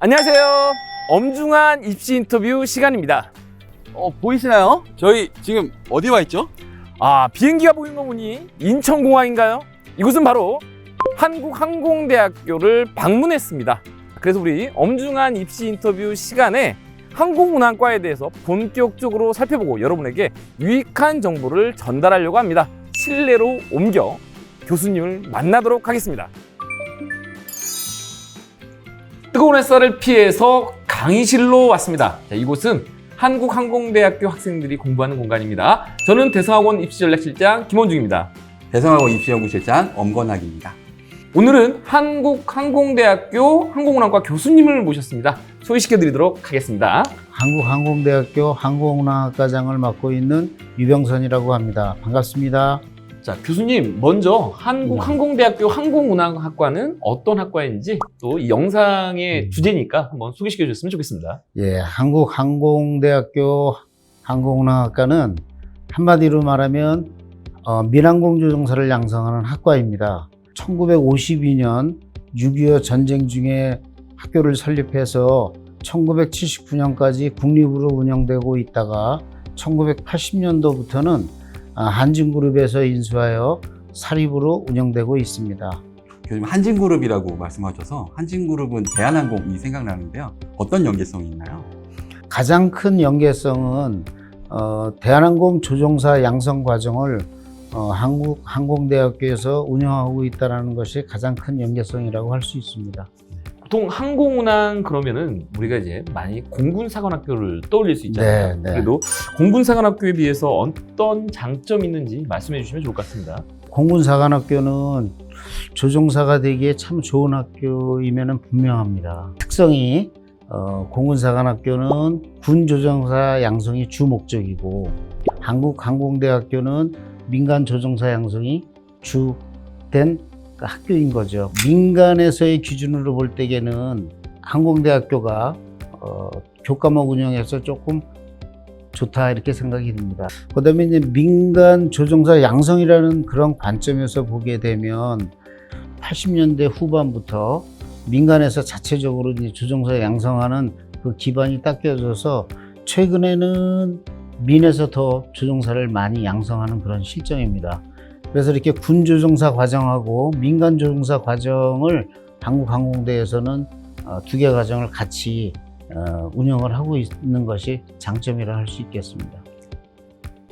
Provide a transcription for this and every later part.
안녕하세요. 엄중한 입시 인터뷰 시간입니다. 보이시나요? 저희 지금 어디 와 있죠? 비행기가 보이는 거 보니 인천공항인가요? 이곳은 바로 한국항공대학교를 방문했습니다. 그래서 우리 엄중한 입시 인터뷰 시간에 항공운항과에 대해서 본격적으로 살펴보고 여러분에게 유익한 정보를 전달하려고 합니다. 실내로 옮겨 교수님을 만나도록 하겠습니다. 뜨거운 햇살을 피해서 강의실로 왔습니다. 이곳은 한국항공대학교 학생들이 공부하는 공간입니다. 저는 대성학원 입시전략실장 김원중입니다. 대성학원 입시연구실장 엄건학입니다. 오늘은 한국항공대학교 항공운항과 교수님을 모셨습니다. 소개시켜드리도록 하겠습니다. 한국항공대학교 항공운항학과장을 맡고 있는 유병선이라고 합니다. 반갑습니다. 자, 교수님 먼저 한국항공대학교 항공운항학과는 어떤 학과인지 또 이 영상의 주제니까 한번 소개시켜 주셨으면 좋겠습니다. 예, 한국항공대학교 항공운항학과는 한마디로 말하면 민항공 조종사를 양성하는 학과입니다. 1952년 6.25 전쟁 중에 학교를 설립해서 1979년까지 국립으로 운영되고 있다가 1980년도부터는 한진그룹에서 인수하여 사립으로 운영되고 있습니다. 교수님 한진그룹이라고 말씀하셔서 한진그룹은 대한항공이 생각나는데요. 어떤 연계성이 있나요? 가장 큰 연계성은 대한항공 조종사 양성 과정을 한국항공대학교에서 운영하고 있다는 것이 가장 큰 연계성이라고 할 수 있습니다. 보통 항공운항 그러면은 우리가 이제 많이 공군사관학교를 떠올릴 수 있잖아요. 네. 그래도 공군사관학교에 비해서 어떤 장점이 있는지 말씀해 주시면 좋을 것 같습니다. 공군사관학교는 조종사가 되기에 참 좋은 학교임에는 분명합니다. 특성이 공군사관학교는 군조종사 양성이 주 목적이고 한국항공대학교는 민간 조종사 양성이 주된 학교인 거죠. 민간에서의 기준으로 볼 때에는 항공대학교가 교과목 운영에서 조금 좋다 이렇게 생각이 듭니다. 그다음에 이제 민간 조종사 양성이라는 그런 관점에서 보게 되면 80년대 후반부터 민간에서 자체적으로 이제 조종사 양성하는 그 기반이 닦여져서 최근에는 민에서 더 조종사를 많이 양성하는 그런 실정입니다. 그래서 이렇게 군조종사 과정하고 민간조종사 과정을 한국항공대에서는 두 개 과정을 같이 운영을 하고 있는 것이 장점이라 할 수 있겠습니다.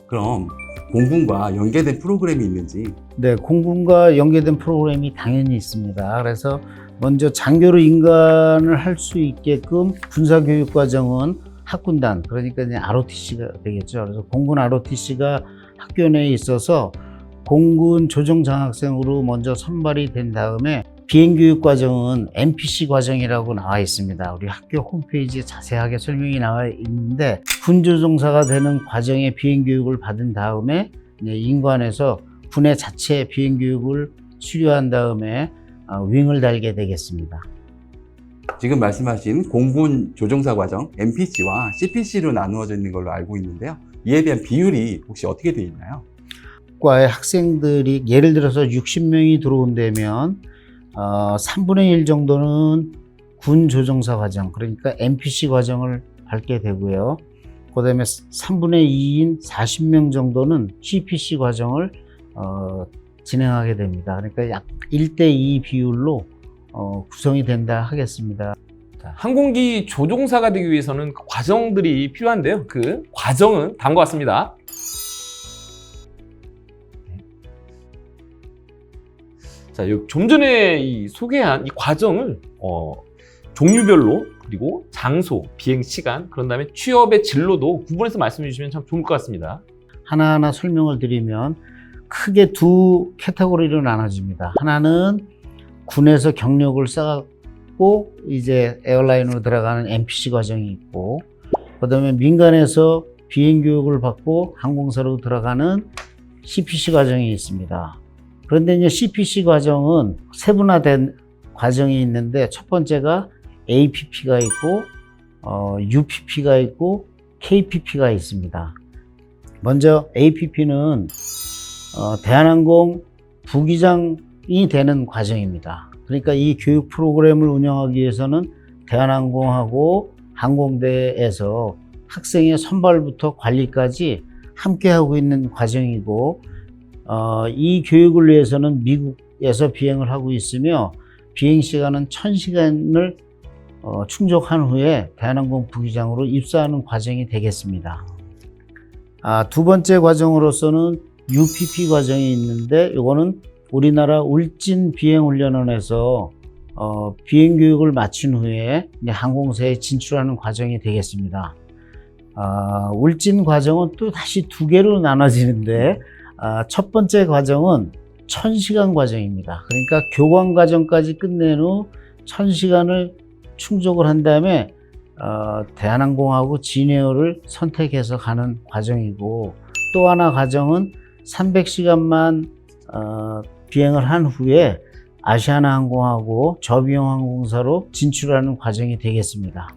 그럼 공군과 연계된 프로그램이 있는지. 네, 공군과 연계된 프로그램이 당연히 있습니다. 그래서 먼저 장교로 인간을 할 수 있게끔 군사교육 과정은 학군단, 그러니까 이제 ROTC가 되겠죠. 그래서 공군 ROTC가 학교 내에 있어서 공군 조종장학생으로 먼저 선발이 된 다음에 비행교육 과정은 MPC 과정이라고 나와 있습니다. 우리 학교 홈페이지에 자세하게 설명이 나와 있는데 군조종사가 되는 과정의 비행교육을 받은 다음에 인관에서 군의 자체 비행교육을 수료한 다음에 윙을 달게 되겠습니다. 지금 말씀하신 공군 조종사 과정 MPC와 CPC로 나누어져 있는 걸로 알고 있는데요. 이에 대한 비율이 혹시 어떻게 되어 있나요? 과의 학생들이 예를 들어서 60명이 들어온다면 3분의 1 정도는 군 조종사 과정, 그러니까 MPC 과정을 밟게 되고요. 그 다음에 3분의 2인 40명 정도는 CPC 과정을 진행하게 됩니다. 그러니까 약 1대2 비율로 구성이 된다 하겠습니다. 항공기 조종사가 되기 위해서는 과정들이 필요한데요. 그 과정은 다음과 같습니다. 자, 좀 전에 소개한 이 과정을 종류별로 그리고 장소, 비행 시간, 그런 다음에 취업의 진로도 구분해서 말씀해 주시면 참 좋을 것 같습니다. 하나하나 설명을 드리면 크게 두 카테고리로 나눠집니다. 하나는 군에서 경력을 쌓고 이제 에어라인으로 들어가는 MPC 과정이 있고, 그다음에 민간에서 비행 교육을 받고 항공사로 들어가는 CPC 과정이 있습니다. 그런데 이제 CPC 과정은 세분화된 과정이 있는데 첫 번째가 APP가 있고 UPP가 있고 KPP가 있습니다. 먼저 APP는 대한항공 부기장이 되는 과정입니다. 그러니까 이 교육 프로그램을 운영하기 위해서는 대한항공하고 항공대에서 학생의 선발부터 관리까지 함께 하고 있는 과정이고, 이 교육을 위해서는 미국에서 비행을 하고 있으며 비행 시간은 1000시간을 충족한 후에 대한항공 부기장으로 입사하는 과정이 되겠습니다. 두 번째 과정으로서는 UPP 과정이 있는데, 이거는 우리나라 울진 비행훈련원에서 비행 교육을 마친 후에 이제 항공사에 진출하는 과정이 되겠습니다. 울진 과정은 또 다시 두 개로 나눠지는데, 첫 번째 과정은 1000시간 과정입니다. 그러니까 교관 과정까지 끝낸 후 1000시간을 충족을 한 다음에 대한항공하고 진에어를 선택해서 가는 과정이고, 또 하나 과정은 300시간만 비행을 한 후에 아시아나항공하고 저비용 항공사로 진출하는 과정이 되겠습니다.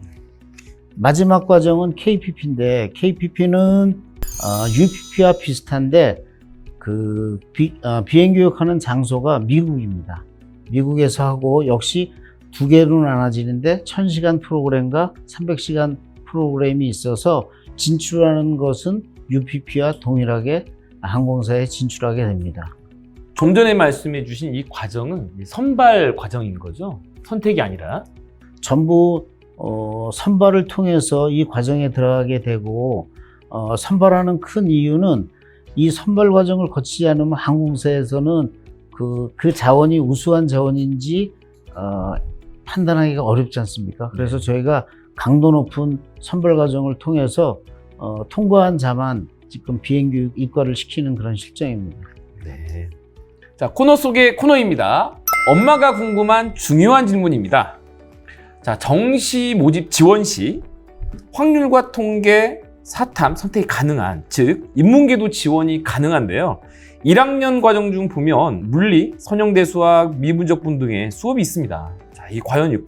마지막 과정은 KPP인데, KPP는 UPP와 비슷한데 비행 교육하는 장소가 미국입니다. 미국에서 하고 역시 두 개로 나눠지는데 1000시간 프로그램과 300시간 프로그램이 있어서 진출하는 것은 UPP와 동일하게 항공사에 진출하게 됩니다. 좀 전에 말씀해 주신 이 과정은 선발 과정인 거죠? 선택이 아니라? 전부 선발을 통해서 이 과정에 들어가게 되고, 선발하는 큰 이유는 이 선발 과정을 거치지 않으면 항공사에서는 그 자원이 우수한 자원인지 판단하기가 어렵지 않습니까? 그래서 저희가 강도 높은 선발 과정을 통해서 통과한 자만 지금 비행교육 이과를 시키는 그런 실정입니다. 네. 자, 코너 속의 코너입니다. 엄마가 궁금한 중요한 질문입니다. 자, 정시 모집 지원 시 확률과 통계, 사탐 선택이 가능한, 즉 인문계도 지원이 가능한데요. 1학년 과정 중 보면 물리, 선형대 수학, 미분적분 등의 수업이 있습니다. 자, 이 과연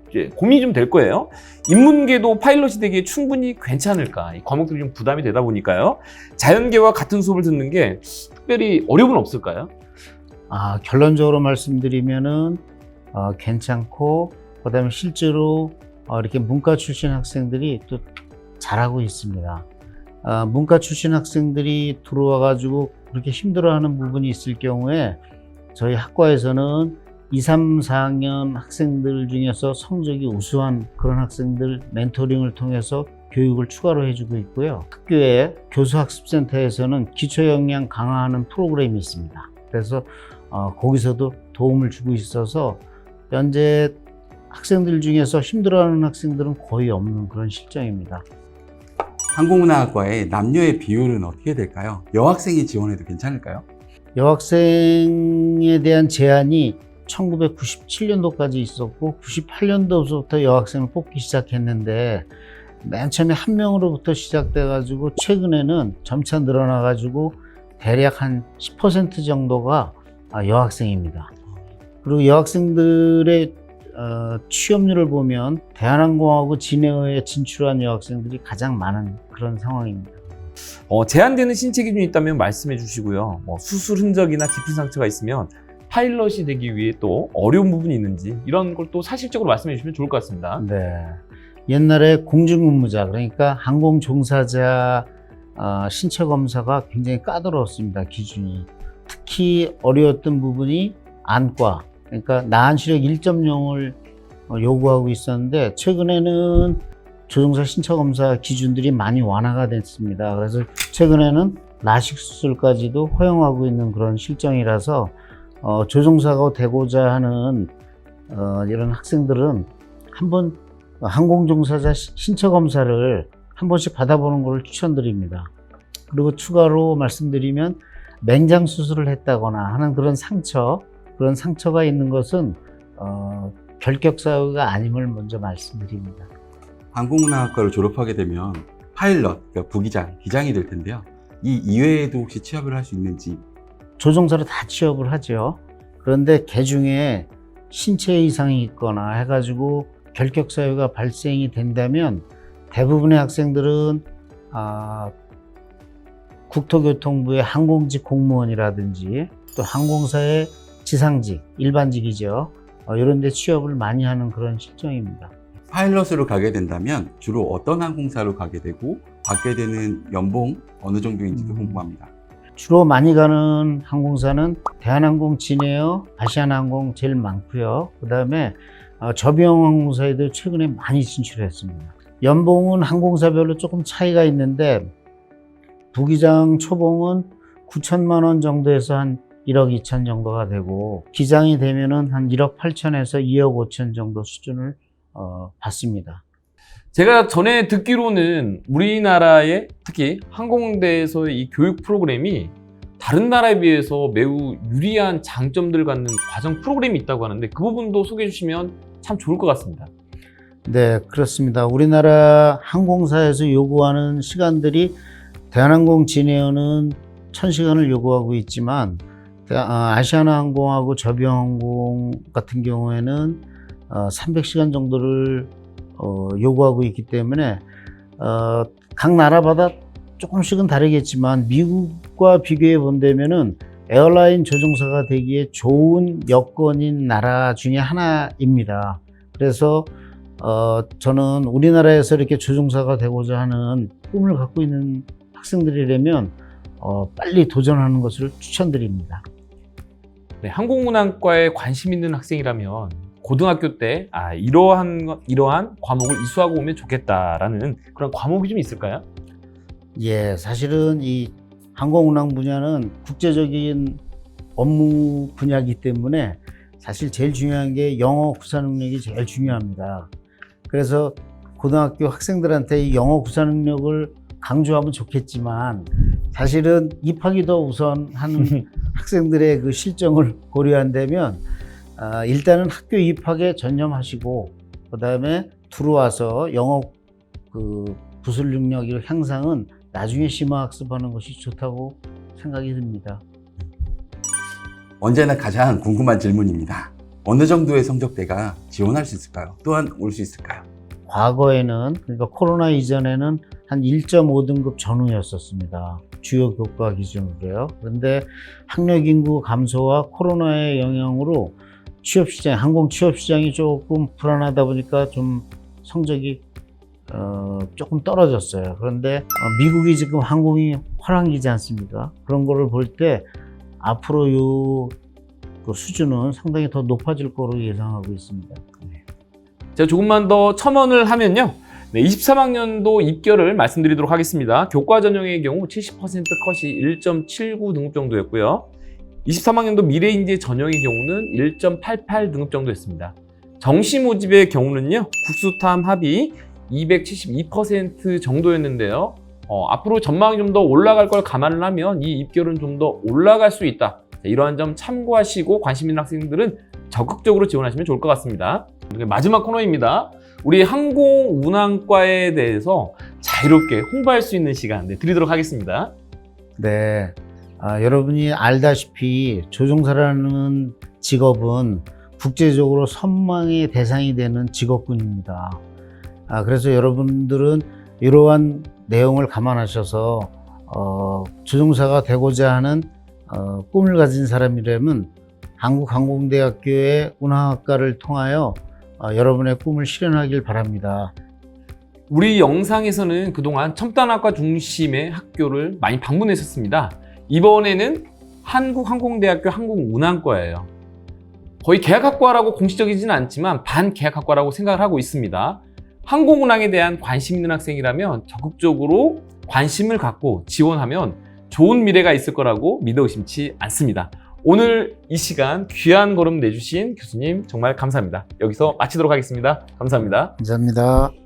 이제 고민이 좀 될 거예요. 인문계도 파일럿이 되기에 충분히 괜찮을까? 이 과목들이 좀 부담이 되다 보니까요. 자연계와 같은 수업을 듣는 게 특별히 어려움은 없을까요? 결론적으로 말씀드리면은 괜찮고, 그다음에 실제로 이렇게 문과 출신 학생들이 또 잘하고 있습니다. 문과 출신 학생들이 들어와 가지고 그렇게 힘들어하는 부분이 있을 경우에 저희 학과에서는 2, 3, 4학년 학생들 중에서 성적이 우수한 그런 학생들 멘토링을 통해서 교육을 추가로 해주고 있고요. 학교의 교수학습센터에서는 기초역량 강화하는 프로그램이 있습니다. 그래서 거기서도 도움을 주고 있어서 현재 학생들 중에서 힘들어하는 학생들은 거의 없는 그런 실정입니다. 항공운항학과의 남녀의 비율은 어떻게 될까요? 여학생이 지원해도 괜찮을까요? 여학생에 대한 제한이 1997년도까지 있었고 98년도부터 여학생을 뽑기 시작했는데, 맨 처음에 한 명으로부터 시작돼 가지고 최근에는 점차 늘어나 가지고 대략 한 10% 정도가 여학생입니다. 그리고 여학생들의 취업률을 보면 대한항공하고 진에어에 진출한 여학생들이 가장 많은 그런 상황입니다. 제한되는 신체 기준이 있다면 말씀해 주시고요. 수술 흔적이나 깊은 상처가 있으면 파일럿이 되기 위해 또 어려운 부분이 있는지 이런 걸 또 사실적으로 말씀해 주시면 좋을 것 같습니다. 네. 옛날에 공중근무자, 그러니까 항공 종사자 신체 검사가 굉장히 까다로웠습니다. 기준이. 특히 어려웠던 부분이 안과, 그러니까 나한시력 1.0을 요구하고 있었는데, 최근에는 조종사 신체 검사 기준들이 많이 완화가 됐습니다. 그래서 최근에는 라식 수술까지도 허용하고 있는 그런 실정이라서 조종사가 되고자 하는 이런 학생들은 한번 항공 종사자 신체 검사를 한 번씩 받아보는 걸 추천드립니다. 그리고 추가로 말씀드리면 맹장 수술을 했다거나 하는 그런 상처가 있는 것은 결격 사유가 아님을 먼저 말씀드립니다. 항공운항학과를 졸업하게 되면 파일럿, 그러니까 부기장, 기장이 될 텐데요. 이 이외에도 혹시 취업을 할 수 있는지? 조종사로 다 취업을 하죠. 그런데 개 중에 신체 이상이 있거나 해가지고 결격 사유가 발생이 된다면 대부분의 학생들은 국토교통부의 항공직 공무원이라든지 또 항공사의 지상직, 일반직이죠. 이런 데 취업을 많이 하는 그런 실정입니다. 파일럿으로 가게 된다면 주로 어떤 항공사로 가게 되고 받게 되는 연봉 어느 정도인지도 궁금합니다. 주로 많이 가는 항공사는 대한항공, 진에어, 아시아나항공 제일 많고요. 그 다음에 저비용 항공사에도 최근에 많이 진출했습니다. 연봉은 항공사별로 조금 차이가 있는데 부기장 초봉은 9천만 원 정도에서 한 1억 2천 정도가 되고 기장이 되면은 한 1억 8천에서 2억 5천 정도 수준을 받습니다. 제가 전에 듣기로는 우리나라의 특히 항공대에서의 이 교육 프로그램이 다른 나라에 비해서 매우 유리한 장점들을 갖는 과정 프로그램이 있다고 하는데 그 부분도 소개해 주시면 참 좋을 것 같습니다. 네, 그렇습니다. 우리나라 항공사에서 요구하는 시간들이 대한항공, 진에어는 1000시간을 요구하고 있지만 아시아나항공하고 저비용항공 같은 경우에는 300시간 정도를 요구하고 있기 때문에 각 나라마다 조금씩은 다르겠지만 미국과 비교해 본다면은 에어라인 조종사가 되기에 좋은 여건인 나라 중에 하나입니다. 그래서 저는 우리나라에서 이렇게 조종사가 되고자 하는 꿈을 갖고 있는 학생들이라면 빨리 도전하는 것을 추천드립니다. 네, 항공운항과에 관심 있는 학생이라면 고등학교 때 이러한 과목을 이수하고 오면 좋겠다라는 그런 과목이 좀 있을까요? 예, 사실은 이 항공운항 분야는 국제적인 업무 분야이기 때문에 사실 제일 중요한 게 영어 구사 능력이 제일 중요합니다. 그래서 고등학교 학생들한테 이 영어 구사 능력을 강조하면 좋겠지만 사실은 입학이 더 우선하는 학생들의 그 실정을 고려한다면 일단은 학교 입학에 전념하시고 그 다음에 들어와서 영어 부술 능력 향상은 나중에 심화학습하는 것이 좋다고 생각이 듭니다. 언제나 가장 궁금한 질문입니다. 어느 정도의 성적대가 지원할 수 있을까요? 또한 올 수 있을까요? 과거에는 그러니까 코로나 이전에는 한 1.5등급 전후였었습니다. 주요 교과 기준으로요. 그런데 학력 인구 감소와 코로나의 영향으로 취업시장, 항공 취업시장이 조금 불안하다 보니까 좀 성적이 조금 떨어졌어요. 그런데 미국이 지금 항공이 화랑기지 않습니까? 그런 거를 볼 때 앞으로 그 수준은 상당히 더 높아질 거로 예상하고 있습니다. 제가 조금만 더 첨언을 하면요. 네, 23학년도 입결을 말씀드리도록 하겠습니다. 교과 전형의 경우 70% 컷이 1.79 등급 정도였고요. 23학년도 미래인재 전형의 경우는 1.88 등급 정도였습니다. 정시 모집의 경우는요. 국수탐 합이 272% 정도였는데요. 앞으로 전망이 좀 더 올라갈 걸 감안을 하면 이 입결은 좀 더 올라갈 수 있다. 이러한 점 참고하시고 관심 있는 학생들은 적극적으로 지원하시면 좋을 것 같습니다. 마지막 코너입니다. 우리 항공운항과에 대해서 자유롭게 홍보할 수 있는 시간 드리도록 하겠습니다. 네, 여러분이 알다시피 조종사라는 직업은 국제적으로 선망의 대상이 되는 직업군입니다. 그래서 여러분들은 이러한 내용을 감안하셔서 조종사가 되고자 하는 꿈을 가진 사람이라면 한국항공대학교의 운항학과를 통하여 여러분의 꿈을 실현하길 바랍니다. 우리 영상에서는 그동안 첨단학과 중심의 학교를 많이 방문했었습니다. 이번에는 한국항공대학교 항공운항과예요. 거의 계약학과라고 공식적이지는 않지만 반계약학과라고 생각을 하고 있습니다. 항공운항에 대한 관심 있는 학생이라면 적극적으로 관심을 갖고 지원하면 좋은 미래가 있을 거라고 믿어 의심치 않습니다. 오늘 이 시간 귀한 걸음 내주신 교수님 정말 감사합니다. 여기서 마치도록 하겠습니다. 감사합니다. 감사합니다.